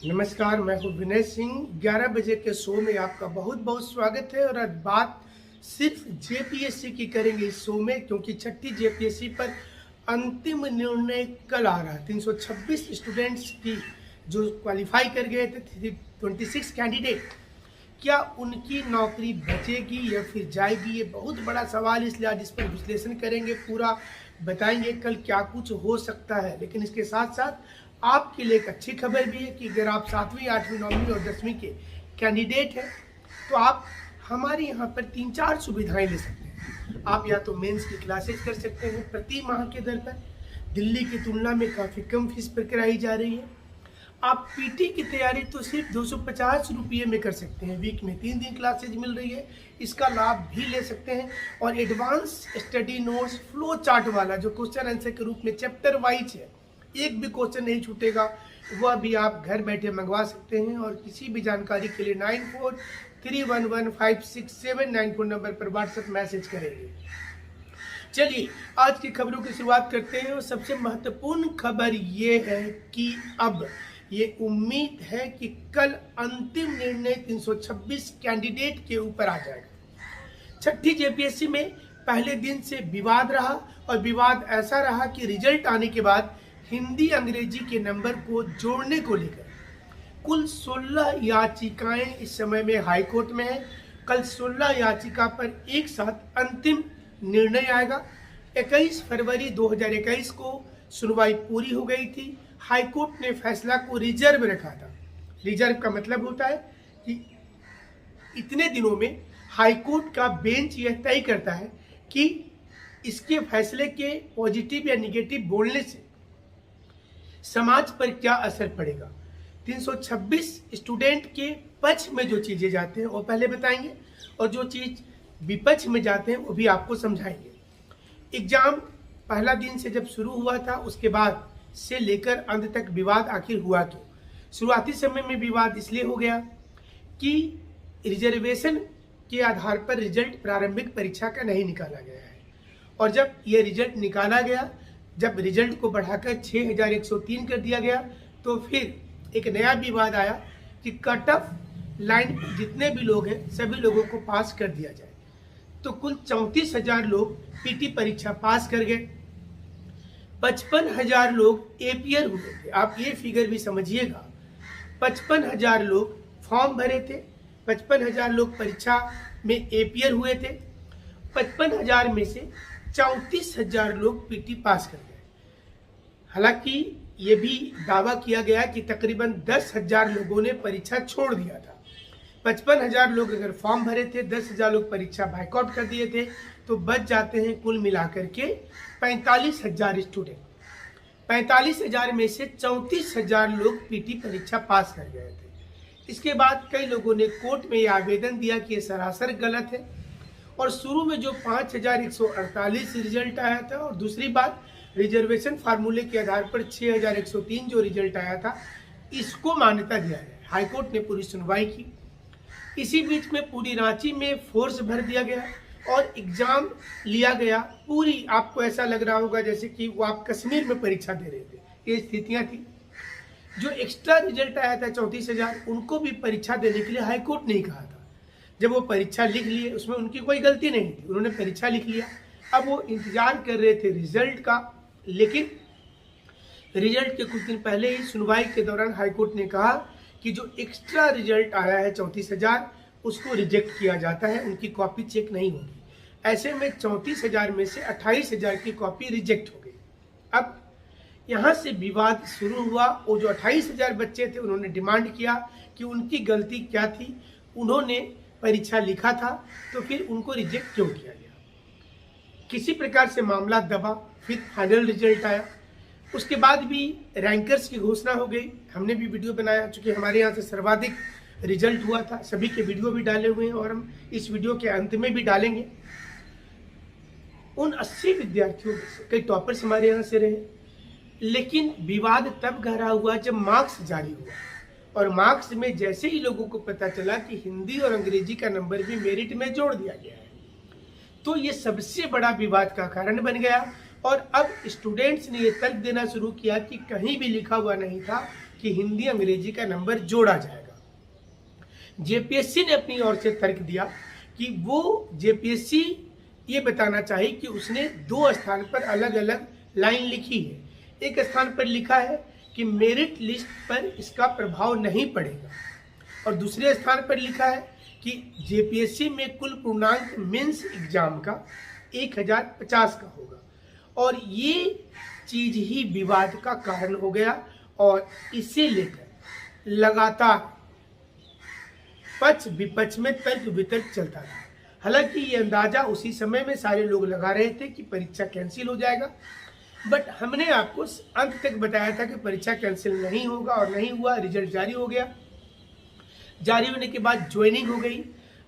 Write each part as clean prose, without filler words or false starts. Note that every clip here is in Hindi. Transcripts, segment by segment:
नमस्कार, मैं हूँ विनय सिंह। 11 बजे के शो में आपका बहुत बहुत स्वागत है। और आज बात सिर्फ जेपीएससी की करेंगे इस शो में, क्योंकि छठी जेपीएससी पर अंतिम निर्णय कल आ रहा है। 326 स्टूडेंट्स की जो क्वालिफाई कर गए थे, 26 कैंडिडेट, क्या उनकी नौकरी बचेगी या फिर जाएगी, ये बहुत बड़ा सवाल। इसलिए आज इस पर विश्लेषण करेंगे, पूरा बताएंगे कल क्या कुछ हो सकता है। लेकिन इसके साथ साथ आपके लिए एक अच्छी खबर भी है कि अगर आप 7वीं 8वीं 9वीं और 10वीं के कैंडिडेट हैं तो आप हमारे यहाँ पर 3-4 सुविधाएं ले सकते हैं। आप या तो मेंस की क्लासेस कर सकते हैं प्रति माह के दर पर, दिल्ली की तुलना में काफ़ी कम फीस पर कराई जा रही है। आप पीटी की तैयारी तो सिर्फ 250 रुपये में कर सकते हैं। वीक में 3 दिन क्लासेज मिल रही है, इसका लाभ भी ले सकते हैं। और advance study notes flow chart वाला जो क्वेश्चन आंसर के रूप में चैप्टर वाइज है, एक भी क्वेश्चन नहीं छूटेगा, वह भी आप घर बैठे मंगवा सकते हैं। और किसी भी जानकारी के लिए 9431156794 नंबर पर व्हाट्सएप मैसेज करेंगे। चलिए आज की खबरों की शुरुआत करते हैं। और सबसे महत्वपूर्ण खबर ये है कि अब ये उम्मीद है कि कल अंतिम निर्णय 326 कैंडिडेट के ऊपर आ जाएगा। छठी जेपीएससी में पहले दिन से विवाद रहा, और विवाद ऐसा रहा कि रिजल्ट आने के बाद हिंदी अंग्रेजी के नंबर को जोड़ने को लेकर कुल 16 याचिकाएं इस समय में हाई कोर्ट में है। कल 16 याचिका पर एक साथ अंतिम निर्णय आएगा। 21 फरवरी 2021 को सुनवाई पूरी हो गई थी। हाई कोर्ट ने फैसला को रिजर्व रखा था। रिजर्व का मतलब होता है कि इतने दिनों में हाई कोर्ट का बेंच यह तय करता है कि इसके फैसले के पॉजिटिव या निगेटिव बोलने से समाज पर क्या असर पड़ेगा। 326 स्टूडेंट के पक्ष में जो चीजें जाते हैं वो पहले बताएंगे, और जो चीज विपक्ष में जाते हैं वो भी आपको समझाएंगे। एग्जाम पहला दिन से जब शुरू हुआ था, उसके बाद से लेकर अंत तक विवाद आखिर हुआ क्यों। शुरुआती समय में विवाद इसलिए हो गया कि रिजर्वेशन के आधार पर रिजल्ट प्रारंभिक परीक्षा का नहीं निकाला गया है। और जब यह रिजल्ट निकाला गया, जब रिजल्ट को बढ़ाकर 6103 कर दिया गया, तो फिर एक नया विवाद आया कि कट ऑफ लाइन पर जितने भी लोग हैं सभी लोगों को पास कर दिया जाए। तो कुल 34,000 लोग पीटी परीक्षा पास कर गए, 55,000 लोग एपीयर हुए थे। आप ये फिगर भी समझिएगा, 55,000 लोग फॉर्म भरे थे, 55,000 लोग परीक्षा में एपीयर हुए थे। 55,000 में से 34,000 लोग पीटी पास कर गए। हालांकि ये भी दावा किया गया कि तकरीबन 10,000 लोगों ने परीक्षा छोड़ दिया था। 55,000 लोग अगर फॉर्म भरे थे, 10,000 लोग परीक्षा बाइकआउट कर दिए थे, तो बच जाते हैं कुल मिलाकर के 45,000 स्टूडेंट। 45,000 में से 34,000 लोग पीटी परीक्षा पास कर गए थे। इसके बाद कई लोगों ने कोर्ट में यह आवेदन दिया कि यह सरासर गलत है। और शुरू में जो 5,148 रिजल्ट आया था, और दूसरी बात रिजर्वेशन फार्मूले के आधार पर 6,103 जो रिजल्ट आया था, इसको मान्यता दिया गया। हाईकोर्ट ने पूरी सुनवाई की। इसी बीच में पूरी रांची में फोर्स भर दिया गया और एग्जाम लिया गया। पूरी आपको ऐसा लग रहा होगा जैसे कि वो आप कश्मीर में परीक्षा दे रहे थे, ये स्थितियां थी। जो एक्स्ट्रा रिजल्ट आया था 34,000, उनको भी परीक्षा देने के लिए हाईकोर्ट ने कहा था। जब वो परीक्षा लिख लिए, उसमें उनकी कोई गलती नहीं थी, उन्होंने परीक्षा लिख लिया। अब वो इंतजार कर रहे थे रिजल्ट का, लेकिन रिजल्ट के कुछ दिन पहले ही सुनवाई के दौरान हाईकोर्ट ने कहा कि जो एक्स्ट्रा रिजल्ट आया है 34,000, उसको रिजेक्ट किया जाता है, उनकी कॉपी चेक नहीं होगी। ऐसे में 34,000 में से 28,000 की कॉपी रिजेक्ट हो गई। अब यहाँ से विवाद शुरू हुआ। वो जो 28,000 बच्चे थे, उन्होंने डिमांड किया कि उनकी गलती क्या थी, उन्होंने परीक्षा लिखा था तो फिर उनको रिजेक्ट क्यों किया गया। किसी प्रकार से मामला दबा, फिर फाइनल रिजल्ट आया। उसके बाद भी रैंकर्स की घोषणा हो गई। हमने भी वीडियो बनाया, चूंकि हमारे यहाँ से सर्वाधिक रिजल्ट हुआ था, सभी के वीडियो भी डाले हुए हैं और हम इस वीडियो के अंत में भी डालेंगे। उन 80 विद्यार्थियों में से कई टॉपर्स हमारे यहाँ से रहे, लेकिन विवाद तब गहरा हुआ जब मार्क्स जारी हुआ। और मार्क्स में जैसे ही लोगों को पता चला कि हिंदी और अंग्रेजी का नंबर भी मेरिट में जोड़ दिया गया है, तो ये सबसे बड़ा विवाद का कारण बन गया। और अब स्टूडेंट्स ने ये तर्क देना शुरू किया कि कहीं भी लिखा हुआ नहीं था कि हिंदी अंग्रेजी का नंबर जोड़ा जाएगा। जेपीएससी ने अपनी ओर से तर्क दिया कि वो जेपीएससी ये बताना चाहिए कि उसने 2 स्थान पर अलग अलग लाइन लिखी है। एक स्थान पर लिखा है कि मेरिट लिस्ट पर इसका प्रभाव नहीं पड़ेगा, और दूसरे स्थान पर लिखा है कि जेपीएससी में कुल पूर्णांक मेंस एग्जाम का 1050 का होगा, और ये चीज ही विवाद का कारण हो गया और इसे लेकर लगातार पक्ष विपक्ष में तर्क वितर्क चलता रहा। हालांकि ये अंदाजा उसी समय में सारे लोग लगा रहे थे कि परीक्षा कैंसिल हो जाएगा, बट हमने आपको अंत तक बताया था कि परीक्षा कैंसिल नहीं होगा, और नहीं हुआ। रिजल्ट जारी हो गया। जारी होने के बाद ज्वाइनिंग हो गई।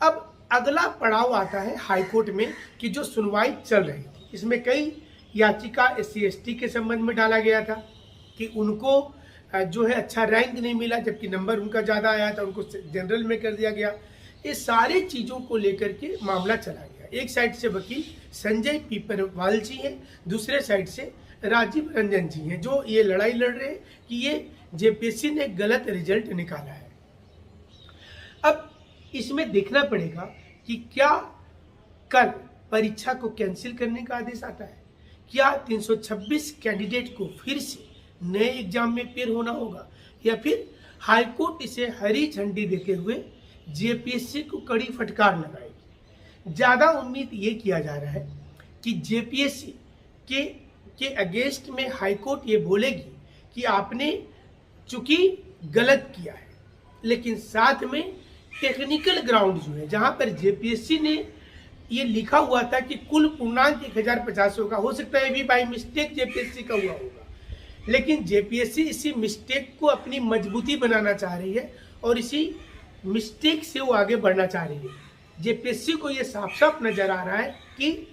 अब अगला पड़ाव आता है हाईकोर्ट में कि जो सुनवाई चल रही थी, इसमें कई याचिका SC ST के संबंध में डाला गया था कि उनको जो है अच्छा रैंक नहीं मिला, जबकि नंबर उनका ज़्यादा आया था, उनको जनरल में कर दिया गया। ये सारे चीज़ों को लेकर के मामला चला गया। एक साइड से वकील संजय पीपरवाल जी हैं, दूसरे साइड से राजीव रंजन जी हैं, जो ये लड़ाई लड़ रहे हैं कि ये जेपीएससी ने गलत रिजल्ट निकाला है। अब इसमें देखना पड़ेगा कि क्या कल परीक्षा को कैंसिल करने का आदेश आता है, क्या 326 कैंडिडेट को फिर से नए एग्जाम में पेश होना होगा, या फिर हाईकोर्ट इसे हरी झंडी देते हुए जेपीएससी को कड़ी फटकार लगाएगी। ज़्यादा उम्मीद ये किया जा रहा है कि जेपीएससी के अगेंस्ट में हाईकोर्ट ये बोलेगी कि आपने चूंकि गलत किया है, लेकिन साथ में टेक्निकल ग्राउंड जो है, जहां पर जेपीएससी ने ये लिखा हुआ था कि कुल पूर्णांक 1050 होगा, हो सकता है भी बाई मिस्टेक जेपीएससी का हुआ होगा, लेकिन जेपीएससी इसी मिस्टेक को अपनी मजबूती बनाना चाह रही है और इसी मिस्टेक से वो आगे बढ़ना चाह रही है। जेपीएससी को ये साफ साफ नजर आ रहा है कि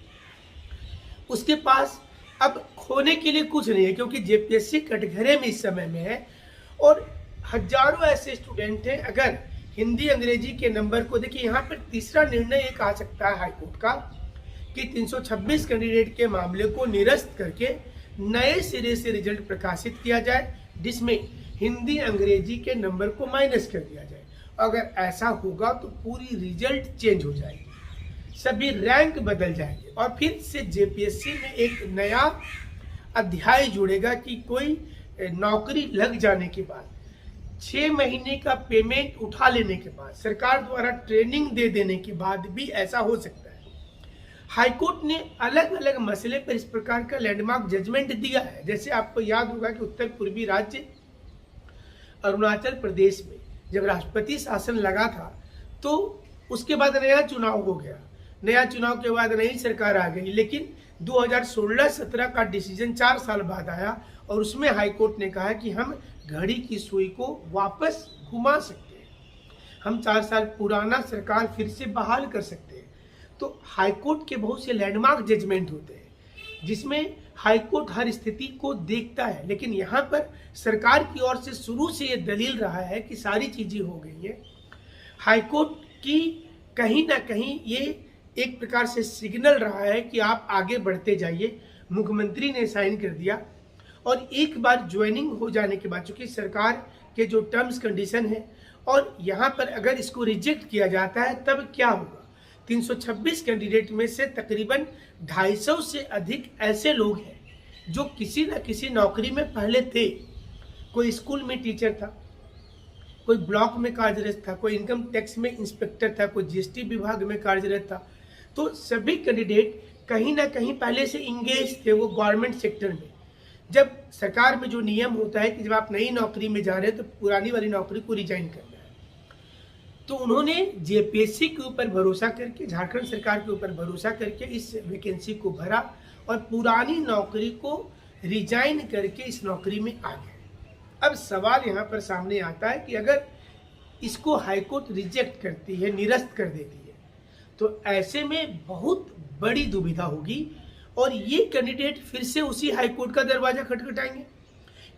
उसके पास अब खोने के लिए कुछ नहीं है, क्योंकि जेपीएससी कटघरे में इस समय में है और हजारों ऐसे स्टूडेंट हैं। अगर हिंदी अंग्रेजी के नंबर को देखिए, यहाँ पर तीसरा निर्णय एक आ सकता है हाईकोर्ट का कि 326 कैंडिडेट के मामले को निरस्त करके नए सिरे से रिजल्ट प्रकाशित किया जाए, जिसमें हिंदी अंग्रेजी के नंबर को माइनस कर दिया जाए। अगर ऐसा होगा तो पूरी रिजल्ट चेंज हो जाएगी, सभी रैंक बदल जाएंगे और फिर से जेपीएससी में एक नया अध्याय जुड़ेगा कि कोई नौकरी लग जाने के बाद 6 महीने का पेमेंट उठा लेने के बाद, सरकार द्वारा ट्रेनिंग दे देने के बाद भी ऐसा हो सकता है। हाईकोर्ट ने अलग अलग मसले पर इस प्रकार का लैंडमार्क जजमेंट दिया है। जैसे आपको याद होगा कि उत्तर पूर्वी राज्य अरुणाचल प्रदेश में जब राष्ट्रपति शासन लगा था तो उसके बाद नया चुनाव हो गया, नया चुनाव के बाद नई सरकार आ गई, लेकिन 2016-17 का डिसीजन 4 साल बाद आया और उसमें हाईकोर्ट ने कहा कि हम घड़ी की सुई को वापस घुमा सकते हैं, हम 4 साल पुराना सरकार फिर से बहाल कर सकते हैं। तो हाईकोर्ट के बहुत से लैंडमार्क जजमेंट होते हैं जिसमें हाईकोर्ट हर स्थिति को देखता है, लेकिन यहाँ पर सरकार की ओर से शुरू से ये दलील रहा है कि सारी चीजें हो गई है। हाईकोर्ट की कहीं ना कहीं ये एक प्रकार से सिग्नल रहा है कि आप आगे बढ़ते जाइए। मुख्यमंत्री ने साइन कर दिया और एक बार ज्वाइनिंग हो जाने के बाद, चूंकि सरकार के जो टर्म्स कंडीशन है और यहाँ पर अगर इसको रिजेक्ट किया जाता है तब क्या होगा। 326 कैंडिडेट में से तकरीबन 250 से अधिक ऐसे लोग हैं जो किसी न किसी नौकरी में पहले थे। कोई स्कूल में टीचर था, कोई ब्लॉक में कार्यरत था, कोई इनकम टैक्स में इंस्पेक्टर था, कोई जीएसटी विभाग में कार्यरत था। तो सभी कैंडिडेट कहीं ना कहीं पहले से इंगेज थे वो गवर्नमेंट सेक्टर में। जब सरकार में जो नियम होता है कि जब आप नई नौकरी में जा रहे हैं तो पुरानी वाली नौकरी को रिजाइन करना है, तो उन्होंने जेपीएससी के ऊपर भरोसा करके, झारखंड सरकार के ऊपर भरोसा करके इस वैकेंसी को भरा और पुरानी नौकरी को रिजाइन करके इस नौकरी में आ गए। अब सवाल यहाँ पर सामने आता है कि अगर इसको हाईकोर्ट रिजेक्ट करती है, निरस्त कर देती है, तो ऐसे में बहुत बड़ी दुविधा होगी और ये कैंडिडेट फिर से उसी हाईकोर्ट का दरवाजा खटखटाएंगे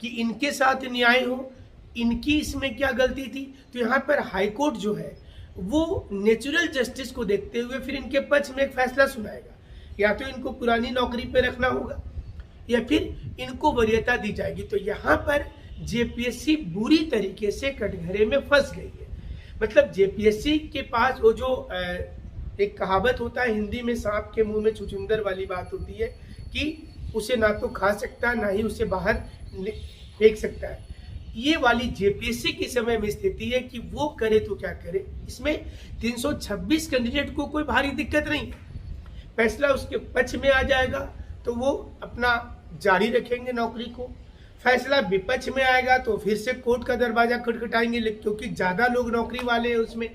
कि इनके साथ न्याय हो, इनकी इसमें क्या गलती थी। तो यहाँ पर हाईकोर्ट जो है वो नेचुरल जस्टिस को देखते हुए फिर इनके पक्ष में एक फैसला सुनाएगा, या तो इनको पुरानी नौकरी पे रखना होगा या फिर इनको वरीयता दी जाएगी। तो यहाँ पर जेपीएससी बुरी तरीके से कटघरे में फंस गई है। मतलब जेपीएससी के पास वो जो एक कहावत होता है हिंदी में, सांप के मुंह में छुछुंदर वाली बात होती है कि उसे ना तो खा सकता ना ही उसे बाहर फेंक सकता है। ये वाली जेपीएससी की समय में स्थिति है कि वो करे तो क्या करे। इसमें 326 कैंडिडेट को कोई भारी दिक्कत नहीं है, फैसला उसके पक्ष में आ जाएगा तो वो अपना जारी रखेंगे नौकरी को। फैसला विपक्ष में आएगा तो फिर से कोर्ट का दरवाजा खटखटाएंगे, क्योंकि ज़्यादा लोग नौकरी वाले हैं उसमें।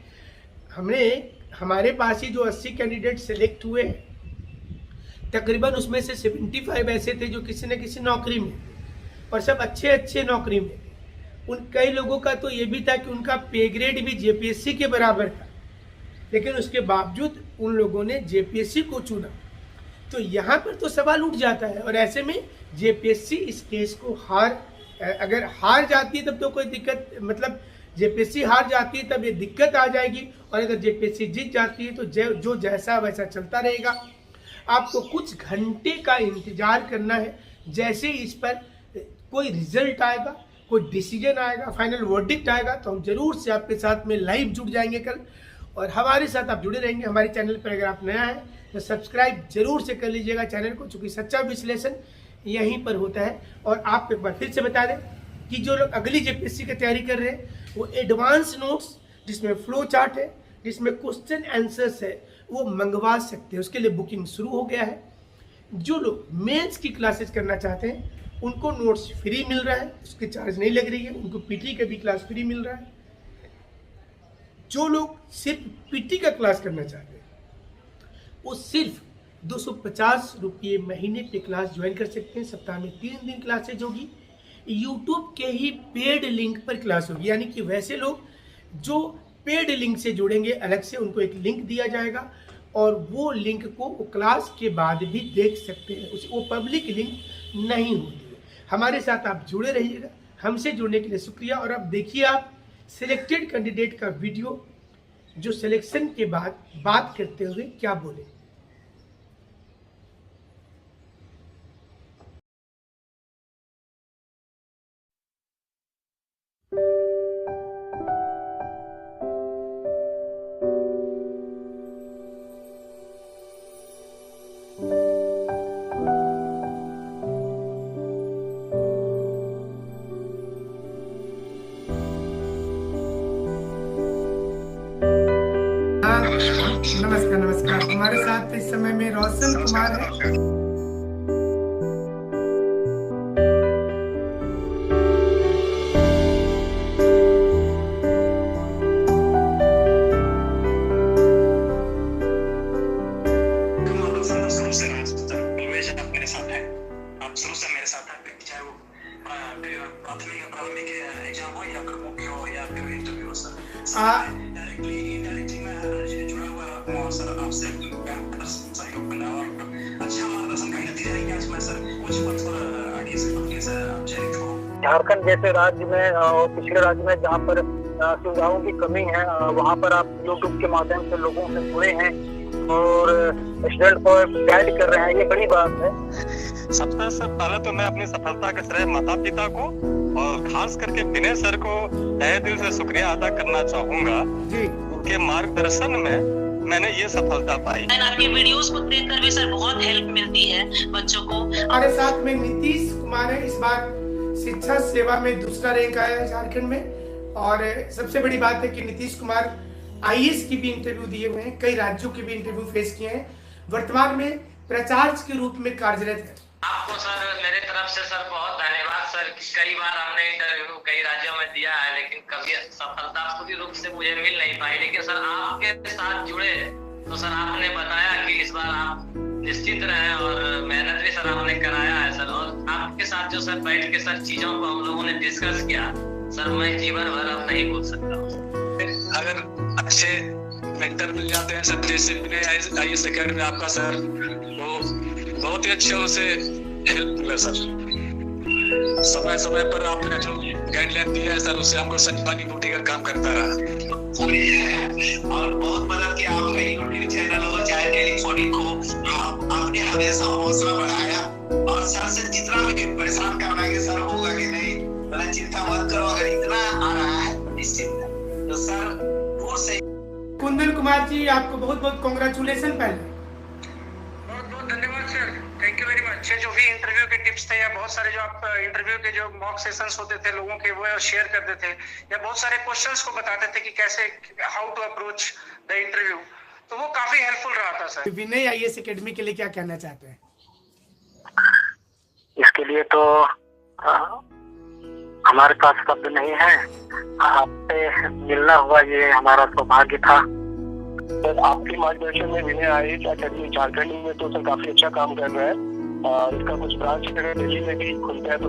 हमारे पास ही जो 80 कैंडिडेट सेलेक्ट हुए हैं, तकरीबन उसमें से 75 ऐसे थे जो किसी न किसी नौकरी में, और सब अच्छे नौकरी में। उन कई लोगों का तो ये भी था कि उनका पे ग्रेड भी जेपीएससी के बराबर था, लेकिन उसके बावजूद उन लोगों ने जेपीएससी को चुना। तो यहाँ पर तो सवाल उठ जाता है, और ऐसे में जेपीएससी इस केस को अगर हार जाती है तब तो कोई दिक्कत, मतलब जेपीएससी हार जाती है तब ये दिक्कत आ जाएगी, और अगर जेपीएससी जीत जाती है तो जो जैसा वैसा चलता रहेगा। आपको कुछ घंटे का इंतजार करना है, जैसे इस पर कोई रिजल्ट आएगा, कोई डिसीजन आएगा, फाइनल वर्डिक्ट आएगा, तो हम जरूर से आपके साथ में लाइव जुड़ जाएंगे कल, और हमारे साथ आप जुड़े रहेंगे। हमारे चैनल पर अगर आप नया है तो सब्सक्राइब जरूर से कर लीजिएगा चैनल को, क्योंकि सच्चा विश्लेषण यहीं पर होता है। और आप एक बार फिर से बता दें कि जो लोग अगली जेपीएससी की तैयारी कर रहे हैं, वो एडवांस नोट्स जिसमें फ्लो चार्ट है, जिसमें क्वेश्चन आंसर्स है, वो मंगवा सकते हैं। उसके लिए बुकिंग शुरू हो गया है। जो लोग मेंस की क्लासेस करना चाहते हैं उनको नोट्स फ्री मिल रहा है, उसकी चार्ज नहीं लग रही है। उनको पीटी का भी क्लास फ्री मिल रहा है। जो लोग सिर्फ पीटी का क्लास करना चाहते हैं वो सिर्फ 250 रुपये महीने पे क्लास ज्वाइन कर सकते हैं। सप्ताह में 3 दिन क्लासेज होगी, यूट्यूब के ही पेड लिंक पर क्लास होगी। यानी कि वैसे लोग जो पेड लिंक से जुड़ेंगे, अलग से उनको एक लिंक दिया जाएगा, और वो लिंक को वो क्लास के बाद भी देख सकते हैं। वो पब्लिक लिंक नहीं होती है। हमारे साथ आप जुड़े रहिएगा। हमसे जुड़ने के लिए शुक्रिया। और अब देखिए आप सिलेक्टेड कैंडिडेट का वीडियो, जो सिलेक्शन के बाद बात करते हुए क्या बोले। नमस्कार। हमारे साथ इस समय में रोशन कुमार है। झारखंड जैसे राज्य में और पिछले राज्य में जहाँ पर सुविधाओं की कमी है, वहाँ पर आप यूट्यूब के माध्यम से लोगों से जुड़े हैं और स्टूडेंट को गाइड कर रहे हैं, ये बड़ी बात है। सबसे पहले तो मैं अपनी सफलता का श्रेय माता पिता को और खास करके विनय सर को तहे दिल से शुक्रिया अदा करना चाहूंगा। उनके मार्गदर्शन में मैंने ये सफलता पाई। आपके वीडियोस को देखकर भी सर बहुत हेल्प मिलती है बच्चों को। हमारे साथ में नीतीश कुमार है। इस बार शिक्षा सेवा में दूसरा रैंक आया है झारखंड में। और सबसे बड़ी बात है कि नीतीश कुमार आईएएस की भी इंटरव्यू दिए हुए हैं, कई राज्यों के भी इंटरव्यू फेस किए हैं, वर्तमान में प्राचार्य के रूप में कार्यरत है। आपको सर मेरे तरफ से सर बहुत धन्यवाद सर। कई बार हमने इंटरव्यू कई राज्यों में दिया है, लेकिन कभी सफलता पूरी रूप से मुझे मिल नहीं पाई। लेकिन सर आपके साथ जुड़े तो सर आपने बताया कि इस बार आप निश्चित रहे और मेहनत भी सर आपने कराया है सर। और आपके साथ जो सर बैठ के सर चीजों को हम लोगों ने डिस्कस किया सर, मैं जीवन भर अब नहीं भूल सकता हूँ। अगर अच्छे मेंटर मिल जाते हैं सर, जैसे आईएएस अकेडमी आपका सर, वो बहुत ही अच्छे उनसे हेल्प मिला सर। समय समय पर आपने जो गाइडलाइन दिया है सर, उससे हमको संजीवनी बूटी का काम करता रहा और बहुत मदद किया। आप कहीं यूट्यूब चैनल हो चाहे टेलीफोनिक हो, आपने हमेशा हौसला बढ़ाया और सर से जितना भी परेशान करना कि सर होगा कि नहीं, मतलब चिंता मत करो, अगर इतना आ रहा है निश्चित तो सर दूर से। कुंदन कुमार जी, आपको बहुत बहुत कॉन्ग्रेचुलेसन। पहले बहुत बहुत धन्यवाद sir, thank you very much. जो भी इंटरव्यू के टिप्स थे या बहुत सारे जो आप इंटरव्यू के जो मॉक सेशंस होते थे लोगों के, वो शेयर करते थे या बहुत सारे क्वेश्चंस को बताते थे कि कैसे how to approach the interview, तो वो काफी हेल्पफुल रहा था सर। विनय IAS एकेडमी के लिए क्या कहना चाहते हैं? इसके लिए तो हमारे पास शब्द नहीं है, आपसे मिलना हुआ ये हमारा सौभाग्य था। सर आपके मार्गदर्शन में विनय IAS एकेडमी झारखंड में तो सर काफी अच्छा काम कर रहा है और इसका कुछ ब्रांच अगर दिल्ली में भी खुलता है तो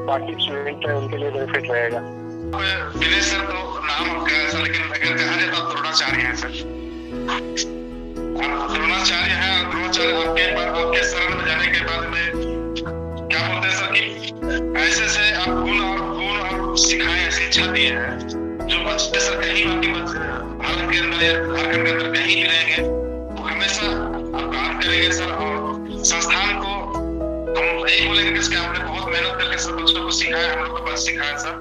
बाकी स्टूडेंट है उनके लिए बेनिफिट रहेगा। विनय सर तो नाम आपका है सर, लेकिन अगर कहा जाए तो द्रोणाचार्य हैं सर, द्रोणाचार्य हैं। द्रोणाचार्य आपके शरण में जाने के बाद में क्या बोलते हैं सर कि ऐसे से आप गुण और सिखाएं, ऐसी इच्छा दिए हैं जो बच्चे सर कहीं बाकी भारत के अंदर या झारखंड के अंदर कहीं भी रहेंगे वो हमेशा आप काम करेंगे सर। और संस्थान को हम यही बोलेंगे कि आपने बहुत मेहनत करके सब बच्चों को सिखाया, हम लोग को बस सिखाया सर,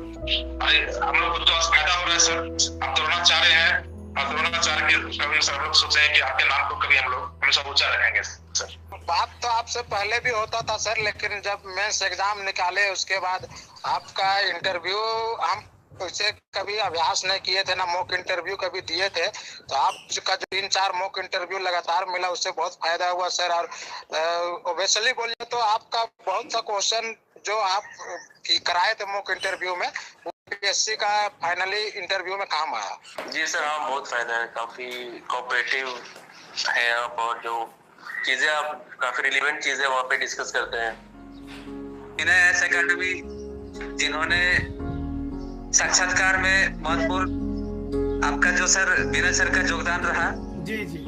हम लोग को जो फायदा हो रहा है सर। आप द्रोणाचार्य हैं और द्रोणाचार्य के कभी सर लोग सोचे हैं कि आपके नाम को कभी हम लोग हमेशा ऊंचा रखेंगे सर। बात तो आपसे पहले भी होता था सर, लेकिन जब मेंस एग्जाम निकाले उसके बाद आपका इंटरव्यू हम उसे कभी अभ्यास नहीं किए थे, ना मॉक इंटरव्यू कभी दिए थे, तो आपका जो 3-4 मॉक इंटरव्यू लगातार मिला उससे बहुत फायदा हुआ सर। और ओबेसली बोलिए तो आपका बहुत सा क्वेश्चन जो आप कराए थे मॉक इंटरव्यू में UPSC का फाइनली इंटरव्यू में काम आया। जी सर, हाँ बहुत फायदा है, काफी कोऑपरेटिव है आप और जो चीजें आप काफी रिलेवेंट चीजें वहाँ पे डिस्कस करते हैं। IAS एकेडमी जिन्होंने साक्षात्कार में महत्वपूर्ण आपका जो सर विनय सर का योगदान रहा। जी जी